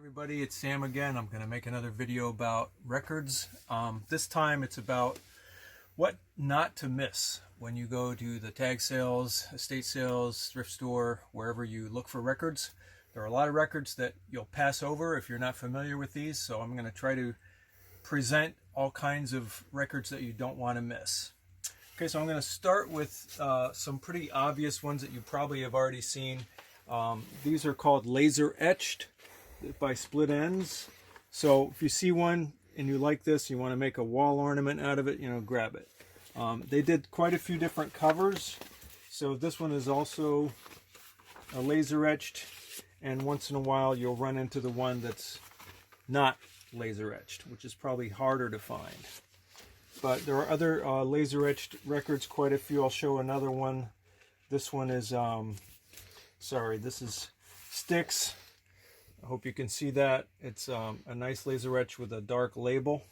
Everybody, it's Sam again. I'm going to make another video about records. This time it's about what not to miss when you go to the tag sales, estate sales, thrift store, wherever you look for records. There are a lot of records that you'll pass over if you're not familiar with these, so I'm going to try to present all kinds of records that you don't want to miss. Okay, so I'm going to start with some pretty obvious ones that you probably have already seen. These are called laser-etched by Split Ends. So if you see one and you like this, you want to make a wall ornament out of it, grab it. They did quite a few different covers. So this one is also a laser etched, and once in a while you'll run into the one that's not laser etched, which is probably harder to find. But there are other laser etched records, quite a few. I'll show another one. This one is, this is Sticks. I hope you can see that. It's a nice laser etch with a dark label.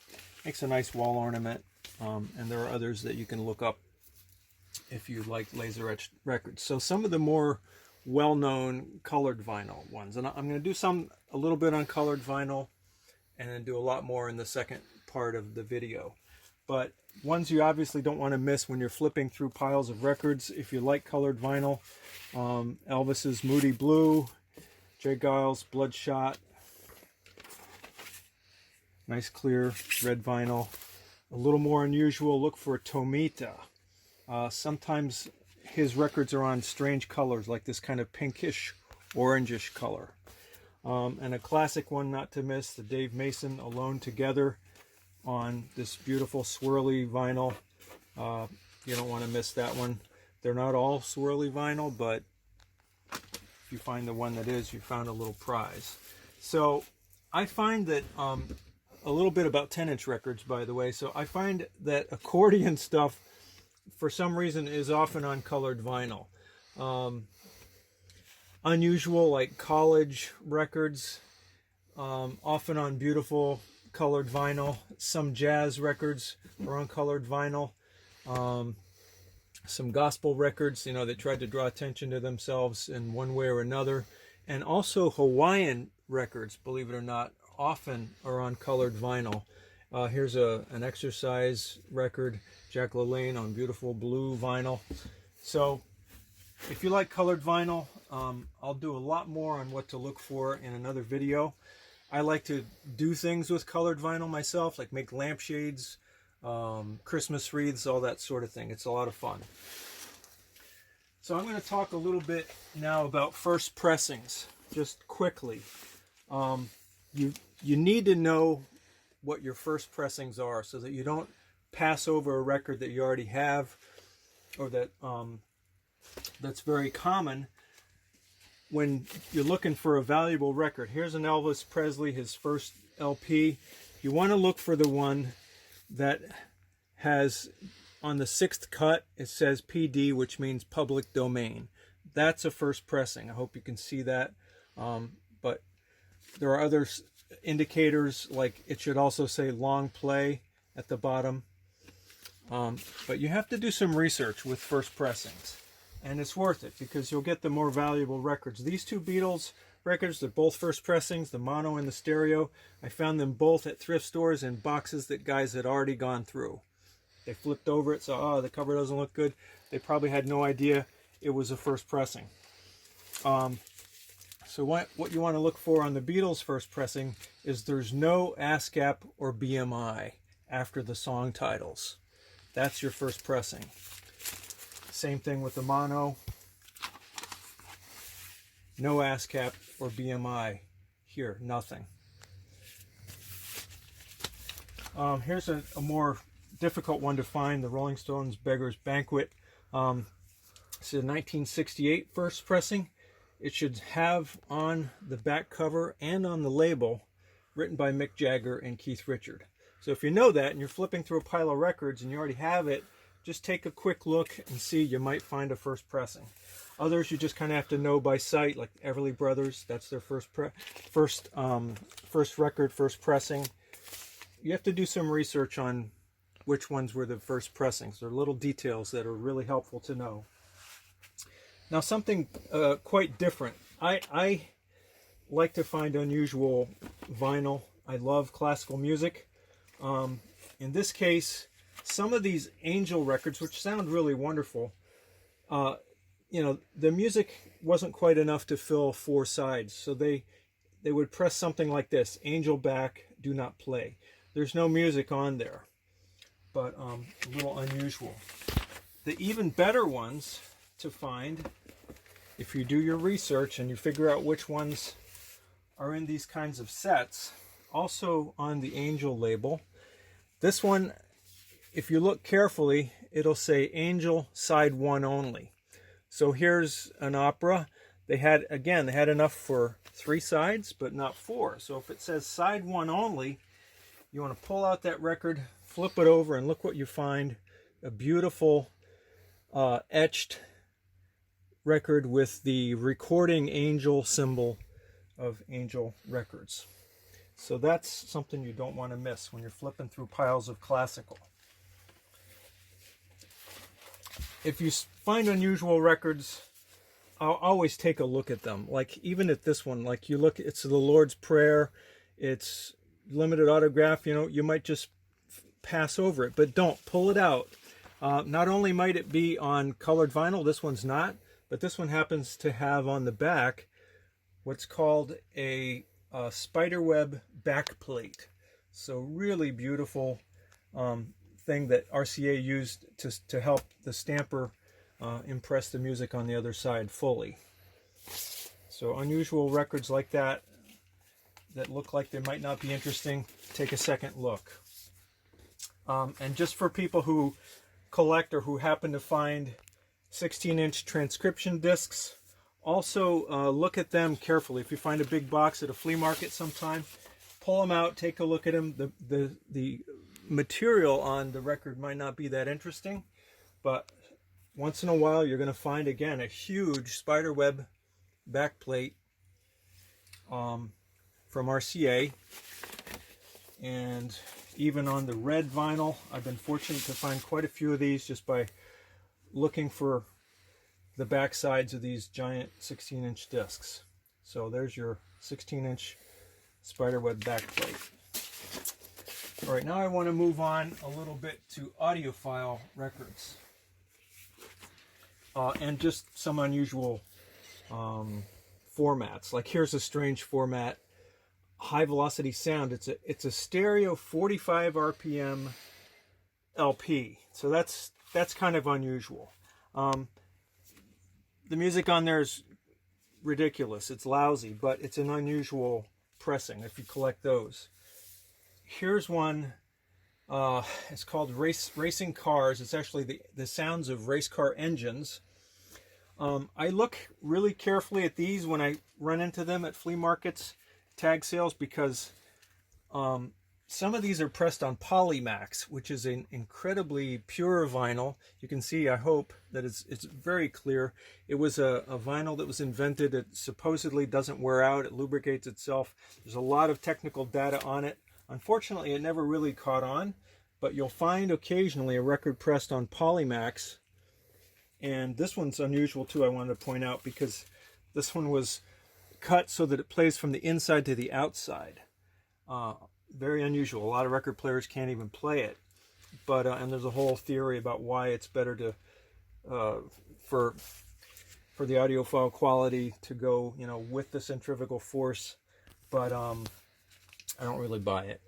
Makes a nice wall ornament. And there are others that you can look up if you like laser etched records. So some of the more well-known colored vinyl ones. And I'm going to do a little bit on colored vinyl and then do a lot more in the second part of the video. But ones you obviously don't want to miss when you're flipping through piles of records. If you like colored vinyl, Elvis's Moody Blue, J. Geils' Bloodshot, nice clear red vinyl. A little more unusual, look for Tomita. Sometimes his records are on strange colors, like this kind of pinkish, orangish color. And a classic one not to miss, the Dave Mason Alone Together on this beautiful swirly vinyl. You don't want to miss that one. They're not all swirly vinyl, but if you find the one that is, you found a little prize. So I find that a little bit about 10-inch records, by the way. So I find that accordion stuff, for some reason, is often on colored vinyl. Unusual, like college records, often on beautiful colored vinyl. Some jazz records are on colored vinyl. Some gospel records, that tried to draw attention to themselves in one way or another. And also Hawaiian records, believe it or not, often are on colored vinyl. Here's an exercise record, Jack LaLanne on beautiful blue vinyl. So if you like colored vinyl, I'll do a lot more on what to look for in another video. I like to do things with colored vinyl myself, like make lampshades, Christmas wreaths, all that sort of thing. It's a lot of fun. So I'm going to talk a little bit now about first pressings, just quickly. You need to know what your first pressings are so that you don't pass over a record that you already have, or that that's very common when you're looking for a valuable record. Here's an Elvis Presley, his first LP. You want to look for the one that has, on the 6th cut, it says PD, which means public domain. That's a first pressing. I hope you can see that. But there are other indicators, like it should also say long play at the bottom. But you have to do some research with first pressings. And it's worth it because you'll get the more valuable records. These two Beatles records, they're both first pressings, the mono and the stereo. I found them both at thrift stores in boxes that guys had already gone through. They flipped over it, so the cover doesn't look good. They probably had no idea it was a first pressing. So what you want to look for on the Beatles first pressing is there's no ASCAP or BMI after the song titles. That's your first pressing. Same thing with the mono. No ASCAP or BMI. Here, nothing. Here's a more difficult one to find, the Rolling Stones Beggar's Banquet. It's a 1968 first pressing. It should have on the back cover and on the label, written by Mick Jagger and Keith Richard. So if you know that and you're flipping through a pile of records and you already have it, just take a quick look and see, you might find a first pressing. Others you just kind of have to know by sight, like Everly Brothers. That's their first record, first pressing. You have to do some research on which ones were the first pressings. There are little details that are really helpful to know. Now something quite different. I like to find unusual vinyl. I love classical music. In this case, some of these Angel records, which sound really wonderful, you know, the music wasn't quite enough to fill 4 sides, so they would press something like this: Angel back, do not play. There's no music on there, but a little unusual. The even better ones to find, if you do your research and you figure out which ones are in these kinds of sets, also on the Angel label. This one, if you look carefully, it'll say Angel side 1 only. So here's an opera. They had enough for 3 sides, but not 4. So if it says side 1 only, you want to pull out that record, flip it over, and look what you find. A beautiful etched record with the recording Angel symbol of Angel Records. So that's something you don't want to miss when you're flipping through piles of classical. If you find unusual records, I'll always take a look at them. Like even at this one, like you look, it's the Lord's Prayer, it's limited autograph, you know, you might just pass over it, but don't pull it out. Not only might it be on colored vinyl, this one's not, but this one happens to have on the back what's called a spiderweb backplate. So really beautiful thing that RCA used to help the stamper impress the music on the other side fully. So unusual records like that look like they might not be interesting, take a second look. And just for people who collect or who happen to find 16-inch transcription discs, also look at them carefully. If you find a big box at a flea market sometime, pull them out, take a look at them. The material on the record might not be that interesting, but once in a while you're going to find again a huge spiderweb backplate from RCA. And even on the red vinyl, I've been fortunate to find quite a few of these just by looking for the back sides of these giant 16-inch discs. So there's your 16-inch spiderweb backplate. All right, now I want to move on a little bit to audiophile records. And just some unusual formats. Like here's a strange format, high velocity sound. It's a stereo 45 RPM LP. So that's kind of unusual. The music on there is ridiculous. It's lousy, but it's an unusual pressing if you collect those. Here's one. It's called Racing Cars. It's actually the sounds of race car engines. I look really carefully at these when I run into them at flea markets, tag sales, because some of these are pressed on Polymax, which is an incredibly pure vinyl. You can see, I hope, that it's very clear. It was a vinyl that was invented. It supposedly doesn't wear out. It lubricates itself. There's a lot of technical data on it. Unfortunately, it never really caught on, but you'll find occasionally a record pressed on Polymax. And this one's unusual too, I wanted to point out, because this one was cut so that it plays from the inside to the outside. Very unusual. A lot of record players can't even play it. But and there's a whole theory about why it's better to for the audiophile quality to go, you know, with the centrifugal force. But I don't really buy it.